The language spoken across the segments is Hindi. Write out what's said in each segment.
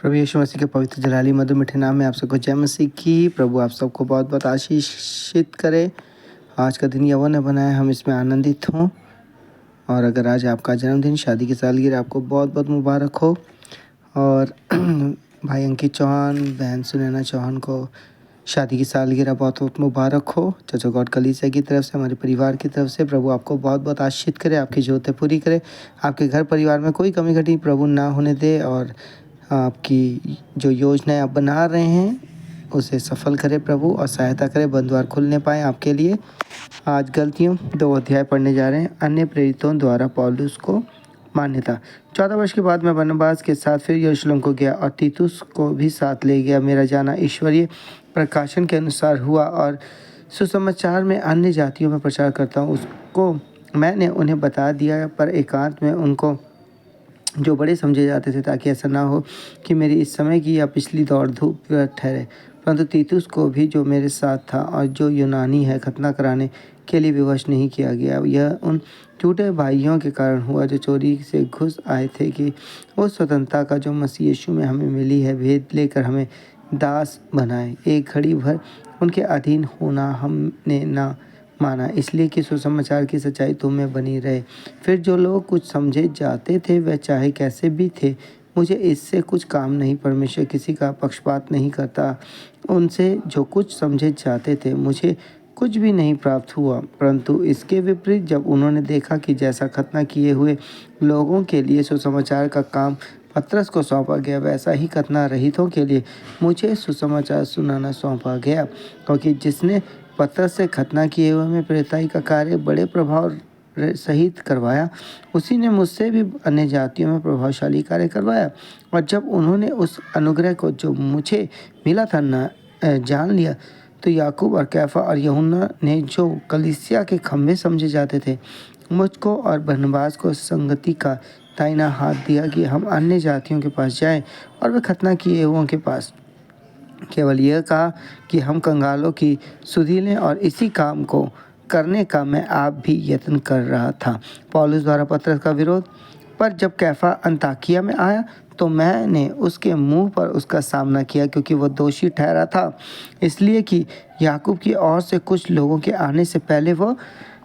प्रभु यीशु मसीह के पवित्र जलाली मधुर मीठे नाम में आप सबको जय मसीह की। प्रभु आप सबको बहुत बहुत आशीषित करे। आज का दिन यहोवा ने बनाया, हम इसमें आनंदित हों। और अगर आज आपका जन्मदिन, शादी की सालगिरह, आपको बहुत बहुत मुबारक हो। और भाई अंकित चौहान, बहन सुनैना चौहान को शादी की सालगिरह बहुत बहुत मुबारक हो। चर्च ऑफ गॉड कलीसिया की तरफ से, हमारे परिवार की तरफ से प्रभु आपको बहुत बहुत आशीषित करे, आपकी ज़रूरतें पूरी करे, आपके घर परिवार में कोई कमी घटी प्रभु ना होने दे, और आपकी जो योजनाएं आप बना रहे हैं उसे सफल करे प्रभु, और सहायता करे, बंद द्वार खुलने पाए आपके लिए। आज गलतियों 2 अध्याय पढ़ने जा रहे हैं। अन्य प्रेरितों द्वारा पौलुस को मान्यता। 14 वर्ष के बाद मैं बरनबास के साथ फिर यरूशलेम को गया और तीतुस को भी साथ ले गया। मेरा जाना ईश्वरीय प्रकाशन के अनुसार हुआ और सुसमाचार में अन्य जातियों में प्रचार करता हूँ उसको मैंने उन्हें बता दिया, पर एकांत में उनको जो बड़े समझे जाते थे, ताकि ऐसा ना हो कि मेरी इस समय की या पिछली दौड़ धूप ठहरे। परंतु तीतुस को भी जो मेरे साथ था और जो यूनानी है, खतना कराने के लिए विवश नहीं किया गया। यह उन झूठे भाइयों के कारण हुआ जो चोरी से घुस आए थे कि उस स्वतंत्रता का जो मसीह यीशु में हमें मिली है भेद लेकर हमें दास बनाए। एक घड़ी भर उनके अधीन होना हमने ना माना, इसलिए कि सुसमाचार की सच्चाई तुम में बनी रहे। फिर जो लोग कुछ समझे जाते थे वह चाहे कैसे भी थे, मुझे इससे कुछ काम नहीं। परमेश्वर किसी का पक्षपात नहीं करता। उनसे जो कुछ समझे जाते थे मुझे कुछ भी नहीं प्राप्त हुआ, परंतु इसके विपरीत जब उन्होंने देखा कि जैसा खतना किए हुए लोगों के लिए सुसमाचार का काम पतरस को सौंपा गया, वैसा ही खतना रहितों के लिए मुझे सुसमाचार सुनाना सौंपा गया। क्योंकि जिसने पतरस से खतना किए हुए में प्रेरिताई का कार्य बड़े प्रभाव सहित करवाया, उसी ने मुझसे भी अन्य जातियों में प्रभावशाली कार्य करवाया। और जब उन्होंने उस अनुग्रह को जो मुझे मिला था न जान लिया, तो याकूब और कैफा और यूहन्ना ने, जो कलीसिया के खंभे समझे जाते थे, मुझको और बरनबास को संगति का दाहिना हाथ दिया कि हम अन्य जातियों के पास जाएं और वे खतना किए हुओं के पास। केवल यह कहा कि हम कंगालों की सुधि लें, और इसी काम को करने का मैं आप भी यत्न कर रहा था। पौलुस द्वारा पतरस का विरोध। पर जब कैफा अंताकिया में आया तो मैंने उसके मुंह पर उसका सामना किया, क्योंकि वह दोषी ठहरा था, इसलिए कि याकूब की ओर से कुछ लोगों के आने से पहले वह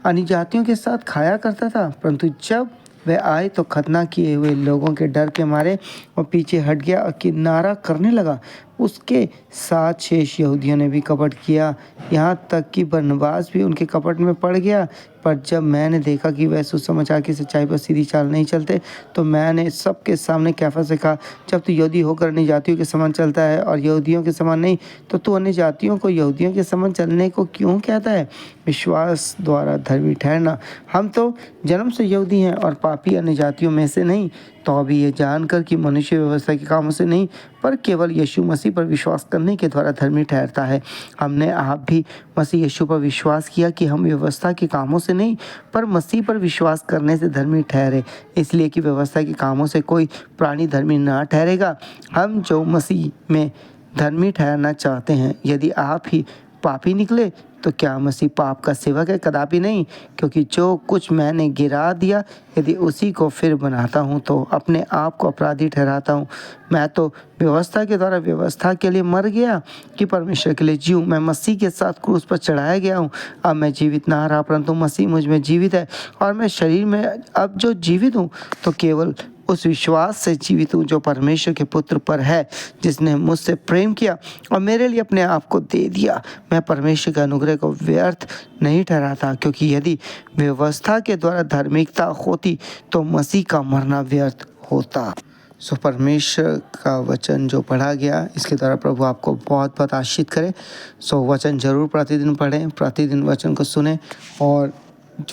अन्यजातियों के साथ खाया करता था। परंतु जब वह आए तो खतना किए हुए लोगों के डर के मारे वह पीछे हट गया और किनारा करने लगा। उसके साथ शेष यहूदियों ने भी कपट किया, यहाँ तक कि बरनबास भी उनके कपट में पड़ गया। पर जब मैंने देखा कि वह सुसमाचार की सच्चाई पर सीधी चाल नहीं चलते, तो मैंने सबके सामने कैफा से कहा, जब तू यहूदी होकर अन्य जातियों के समान चलता है और यहूदियों के समान नहीं, तो तू अन्य जातियों को यहूदियों के समान चलने को क्यों कहता है? विश्वास द्वारा धर्मी ठहरना। हम तो जन्म से यहूदी हैं और पापी अन्य जातियों में से नहीं, तो अभी ये जानकर कि मनुष्य व्यवस्था के कामों से नहीं, पर केवल यीशु मसीह पर विश्वास करने के द्वारा धर्मी ठहरता है। हमने आप भी मसीह यीशु पर विश्वास किया कि हम व्यवस्था के कामों से नहीं, पर मसीह पर विश्वास करने से धर्मी ठहरे, इसलिए कि व्यवस्था के कामों से कोई प्राणी धर्मी ना ठहरेगा। हम जो मसीह में धर्मी ठहरना चाहते हैं, यदि आप ही पापी निकले तो क्या मसीह पाप का सेवक है? कदापि नहीं। क्योंकि जो कुछ मैंने गिरा दिया, यदि उसी को फिर बनाता हूँ तो अपने आप को अपराधी ठहराता हूँ। मैं तो व्यवस्था के द्वारा व्यवस्था के लिए मर गया कि परमेश्वर के लिए जीऊँ। मैं मसीह के साथ क्रूस पर चढ़ाया गया हूँ। अब मैं जीवित ना रहा, परंतु मसीह मुझ में जीवित है, और मैं शरीर में अब जो जीवित हूँ तो केवल उस विश्वास से जीवित हूँ जो परमेश्वर के पुत्र पर है, जिसने मुझसे प्रेम किया और मेरे लिए अपने आप को दे दिया। मैं परमेश्वर के अनुग्रह को व्यर्थ नहीं ठहराता, क्योंकि यदि व्यवस्था के द्वारा धार्मिकता होती तो मसीह का मरना व्यर्थ होता। सो परमेश्वर का वचन जो पढ़ा गया, इसके द्वारा प्रभु आपको बहुत बहुत आशीषित करे। सो वचन जरूर प्रतिदिन पढ़ें, प्रतिदिन वचन को सुने, और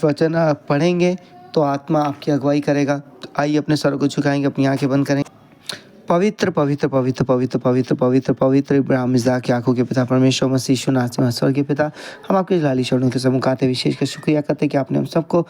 वचन आप पढ़ेंगे तो आत्मा आपकी अगुवाई करेगा। आइए अपने सर को झुकाएंगे, अपनी आंखें बंद करें। पवित्र पवित्र पवित्र पवित्र पवित्र पवित्र पवित्र इब्राहिम इसहाक याकूब के पिता परमेश्वर मसीह यीशु नासरी स्वर्ग के पिता, हम आपके जलाली चरणों के सम्मुख आते विशेष कर शुक्रिया करते कि आपने हम सबको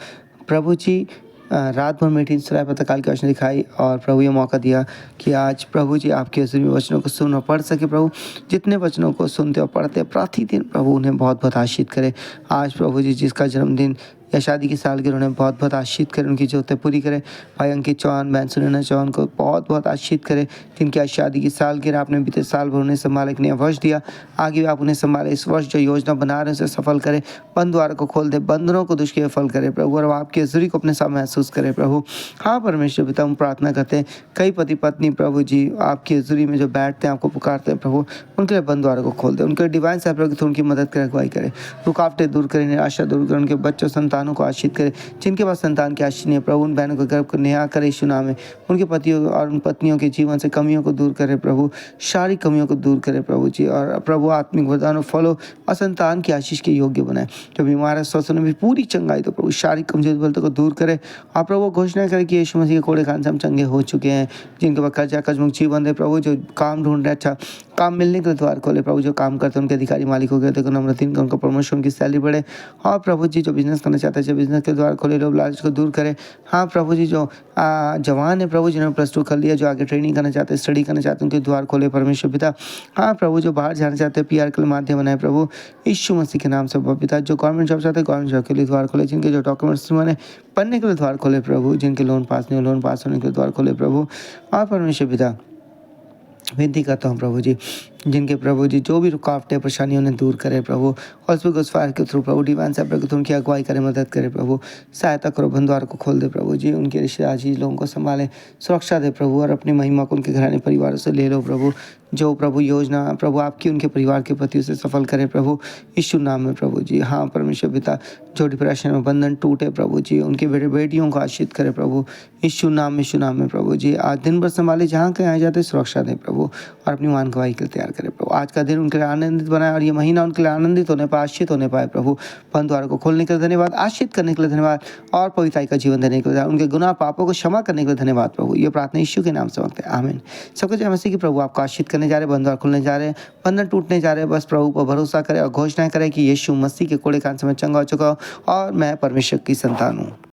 प्रभु जी रात भर मीठी सराय पत्रकाल की रोशनी दिखाई, और प्रभु ये मौका दिया कि आज प्रभु जी आपके हजूरी में वचनों को सुन और पढ़ सके। प्रभु जितने वचनों को सुनते और पढ़ते प्रतिदिन प्रभु उन्हें बहुत बहुत आशीषित करे। आज प्रभु जी जिसका जन्मदिन या शादी की सालगिरह उन्हें बहुत बहुत आशीष करे, उनकी ज़रूरतें पूरी करे। भाई अंकित चौहान, बहन सुनैना चौहान को बहुत बहुत आशीष करे, जिनकी आज शादी की सालगिरह आपने बीते साल भर उन्हें संभाला, एक नया वर्ष दिया, आगे भी आप उन्हें संभाले। इस वर्ष जो योजना बना रहे हैं उसे सफल करे, बंद द्वार को खोल दे, बंधनों को दुष्क्रिय फल करे प्रभु, और आपकी हज़ूरी को अपने साथ महसूस करे प्रभु। हाँ परमेश्वर पिता, हम प्रार्थना करते हैं कई पति पत्नी प्रभु जी आपकी हज़ूरी में जो बैठते हैं, आपको पुकारते हैं प्रभु, उनके लिए बंद द्वारों को खोल दे, उनके डिवाइन सेपरेट उनकी मदद करे, अगुवाई करे, रुकावटें दूर करे, निराशा दूर करे, उनके बच्चों संतानों को आशीष करे, जिनके पास संतान की आशीष नहीं है प्रभु, उन बहनों को गर्भ को नेहा करे यीशु नाम में, उनके पतियों और उन पत्नियों के जीवन से कमियों को दूर करे प्रभु, शारीरिक कमियों को दूर करे प्रभु जी, और प्रभु आत्मिक वरदानों फलों और संतान की आशीष के योग्य बनाए। जो बीमार है स्वस्थ होने में पूरी चंगाई तो प्रभु, शारीरिक कमजोरी बलता को दूर करे, और प्रभु घोषणा करे कि यीशु मसीह के कोड़े खान से हम चंगे हो चुके हैं। जिनके पास कर्जा कर्जमुक्त जीवन दे प्रभु, जो काम ढूंढ रहे अच्छा काम मिलने के लिए द्वार खोले प्रभु, जो काम करते हैं उनके अधिकारी मालिकों के देखो नम्रता, उनका प्रमोशन, उनकी सैलरी बढ़े। और प्रभु जी जो बिजनेस करना चाहते हैं, जो बिजनेस के द्वार खोले, लोग लालच को दूर करें। हाँ प्रभु जी जो जवान है प्रभु, जिन्होंने +2 कर लिया, जो आगे ट्रेनिंग करना चाहते हैं, स्टडी करना चाहते हैं, उनके द्वार खोले परमेश्वर पिता। हाँ प्रभु जो बाहर जाना चाहते हैं, PR के लिए माध्यम बनाए प्रभु, यीशु मसीह के नाम से पिता। जो गवर्नमेंट जॉब चाहते हैं, गवर्नमेंट जॉब के लिए द्वार खोले, जिनके जो डॉक्यूमेंट्स बने पढ़ने के लिए द्वार खोले प्रभु, जिनके लोन पास नहीं हो लोन पास होने के लिए द्वार खोले प्रभु। और परमेश्वर पिता विनती करता हूँ प्रभु जी, जिनके प्रभु जी जो भी रुकावटें परेशानियों ने दूर करे प्रभु, हॉस्पिटल फायर के थ्रू प्रभु, डिवाइन सेपरेट के थ्रू उनकी अगुवाई करे, मदद करे प्रभु, सहायता करो, बंद द्वार को खोल दे प्रभु जी, उनके रिश्तेदार जी लोगों को संभाले, सुरक्षा दे प्रभु, और अपनी महिमा को उनके घराने परिवारों से ले लो प्रभु। जो प्रभु योजना प्रभु आपकी उनके परिवार के प्रति उसे सफल करे प्रभु, यीशु नाम में प्रभु जी। हाँ परमेश्वर पिता, जो डिप्रेशन में बंधन टूटे प्रभु जी, उनके बेटे बेटियों को आशीष करे प्रभु, यीशु नाम में प्रभु जी। आज दिन भर संभाले, जहाँ कहीं आए जाते सुरक्षा दे प्रभु, और अपनी मान गवाही के लिए तैयार करे प्रभु। आज का दिन उनके लिए आनंदित बनाए, और ये महीना उनके लिए आनंदित होने पाए, आशीष होने पाए प्रभु। बंद द्वार को खोलने के लिए धन्यवाद, आशीष करने के लिए धन्यवाद, और पवित्रता का जीवन देने के लिए, उनके गुनाह पापों को क्षमा करने के लिए धन्यवाद प्रभु। ये प्रार्थना यीशु के नाम से मांगते हैं, आमीन। सबको जय मसीह की प्रभु आपको आशीष करने जा रहे, बंद द्वार खुलने जा रहे हैं, बंधन टूटने जा रहे हैं। बस प्रभु पर भरोसा करें और घोषणा करें कि यीशु मसीह के कोड़े खान से मैं चंगा हो चुका हूँ, और मैं परमेश्वर की संतान हूँ।